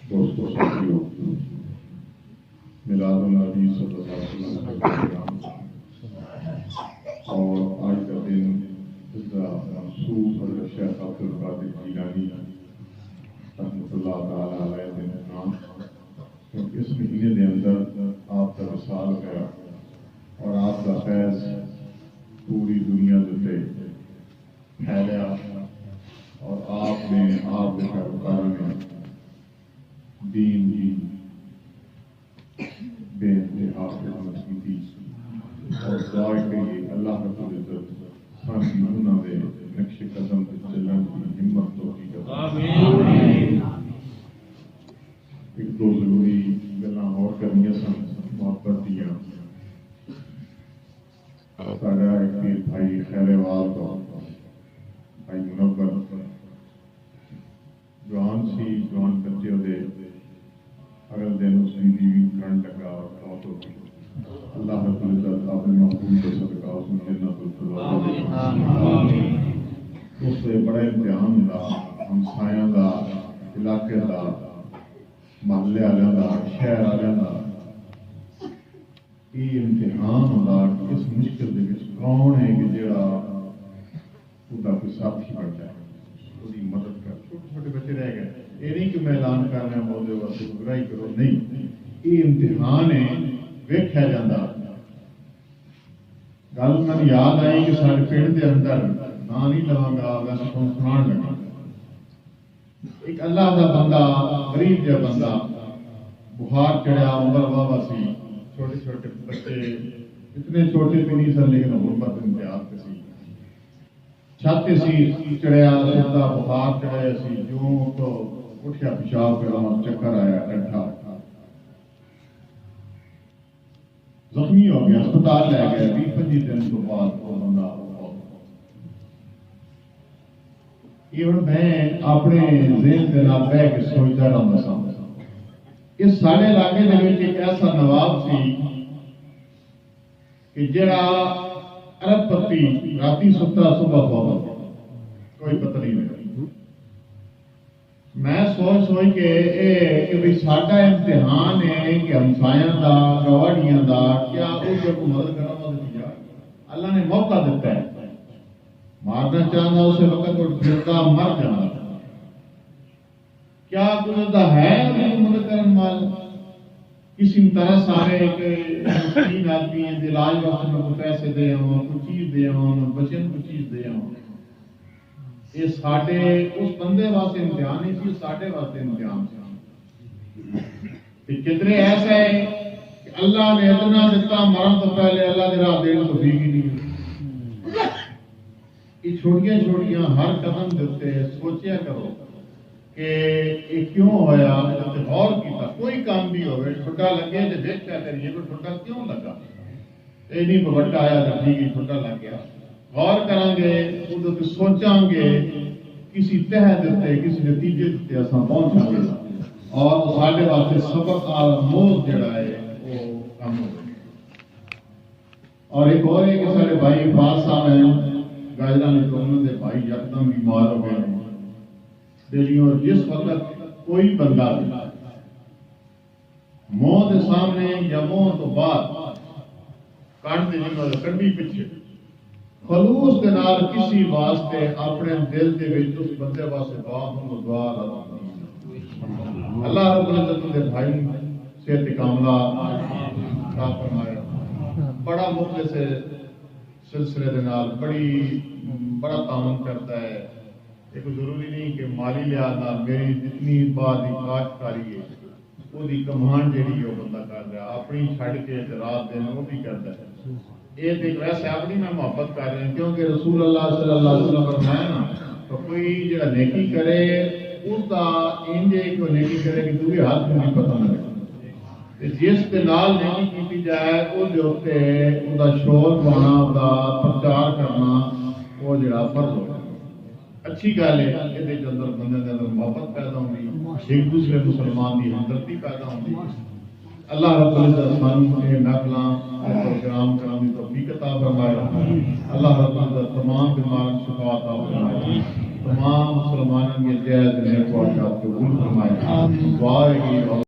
دوستوں ساتھیوں، میلاد النبی صلی اللہ علیہ وسلم کا پروگرام اور آج کا دن اس کا منسوب حضرت شیخ عبد القادر جیلانی رحمۃ اللہ تعالیٰ علیہ دن نام، کیونکہ اس مہینے کے اندر آپ کا وصال گیا اور آپ کا فیض پوری دنیا سے پھیلیا اور آپ نے آپ کے پیروکار میں دین کی بے انتہا خدمت کی تھی اور دعا کے لیے اللہ رب العزت ساری انہوں نے نقش قدم پہ چلنے کی ہمت توفیق عطا آمین۔ ایک دو ضروری گلاں اور کرنی سن محبت دیا سارا ایک پیر بھائی خیروال تو بھائی منور جوان سی جوان بچے دے اگر دن اس کی بیوی کرنٹ لگا اور فوت ہو گئی، اللہ رب العزت اپنے محبوب کے صدقہ اس میں جنت الفردوس اس سے بڑا امتحان دا ہمسایاں دا علاقے دا محلے والوں دا شہر والوں دا یہ امتحان ہوتا اس مشکل دے وچ کون ہے کہ جڑا وہ کوئی ساتھی بن جائے وہی مدد کر۔ چھوٹے چھوٹے بچے رہ گئے، یہ نہیں کہ میں اعلان کر رہا ہوں وہ واسطے برائی کرو، نہیں، یہ امتحان ہے ویکھیا جاتا۔ گل میں یاد آئی کہ سارے پنڈ کے اندر نہ نہیں لواں گا میں سنان لگا، ایک اللہ کا بندہ غریب جہا بندہ بخار چڑھیا، عمر بابا سی، چھوٹے چھوٹے بچے اتنے چھوٹے بھی نہیں سن لیکن غربت امتیاز کے سی، چھت سی چڑھیا سیدھا بخار چڑھیا سی، جو تو اٹھیا پیشاب کرا چکر آیا ڈنٹا زخمی ہو گیا، اسپتال لے گئے، 20-25 دن تو بعد وہ بندہ یہ ہوں میں اپنے ذہن کے نال بہ کے سوچتا رہتا سا اس سارے علاقے کے ایک ایسا نواب سی کہ جڑا ارب پتی رات ستا صبح فوت کوئی پتہ نہیں لگا۔ میں سوچ کے بھائی ساڈا امتحان ہے کہ ہمسایاں دا گواڑیاں دا کیا وہ جب مدد کرنا دیا اللہ نے موقع دیتا ہے، مارنا چاہتا اسے وقت اور پھرتا مر جانا، کیا گزرتا ہے مدد کرنے والا کسی طرح سارے مسکین آدمی ہیں علاج واسطے کو پیسے دے ہوں، کوئی چیز دے ہوں، بچن کو چیز دے ہوں، یہ ساڈے اس بندے واسطے امتحان نہیں سی، ساڈے واسطے امتحان سی۔ کتنے ایسا ہے کہ اللہ نے اتنا دیتا مرن تو پہلے اللہ کے راہ دینے تو بھی نہیں۔ یہ چھوٹیاں چھوٹیاں ہر قدم دیتے سوچیا کرو کہ یہ کیوں ہویا، غور کیتا کوئی کام بھی ہوئے چھوٹا لگے تو دیکھا کریے کہ چھوٹا کیوں لگا، یہ نہیں بڑا آیا تو ٹھیک ہی چھوٹا لگ گیا، غور کریں گے ادھر سوچاں گے کسی تہ دیتے کسی نتیجے دیتے اصل پہنچا گے اور سارے واسطے سبق آموز جڑا ہے وہ کام ہو گئے۔ اور ایک اور ہے کہ سارے بھائی فاض صاحب ہیں گاجران کے بھائی یکدم بیمار ہو گئے دلی، اور جس وقت کوئی بندہ موت کے سامنے یا موت تو بعد کڑی پیچھے خلوص کے نال کسی واسطے اپنے دل کے اس بندے واسطے دعا اللہ رب العزت کے بھائی صحت کاملہ عطا فرمائے، بڑا مخلص سلسلے کے نال بڑا تعاون کرتا ہے۔ ایک ضروری نہیں کہ مالی لحاظ میری جتنی بات کاشتکاری ہے وہ کمان جیڑی وہ بندہ کر رہا اپنی چھڑ کے رات دن وہ بھی کرتا ہے، یہ دیکھ ویسے اپنی میں محبت کر رہا ہوں کیونکہ رسول اللہ صلی اللہ علیہ وسلم فرمایا نا تو کوئی جڑا نیکی کرے اس کا انجے کوئی نیکی کرے کہ تو بھی ہاتھ میں نہیں پتہ نہ لگے، جس کے نال نیکی کی جائے اس کے شور پانا پرچار کرنا وہ جڑا فرض ہو اچھی گل ہے، یہ اندر بندے کے اندر محبت پیدا ہوگی، ایک دوسرے مسلمان کی ہمدردی پیدا ہوگی۔ اللہ رب العزت سانوں کے نقلاں پروگرام کرنے کی توفیق عطا فرمائے، اللہ رب العزت تمام بیماروں کو شفا عطا فرمائے، تمام مسلمانوں کے جائز نیک خواہشات قبول فرمائے۔ دعا ہے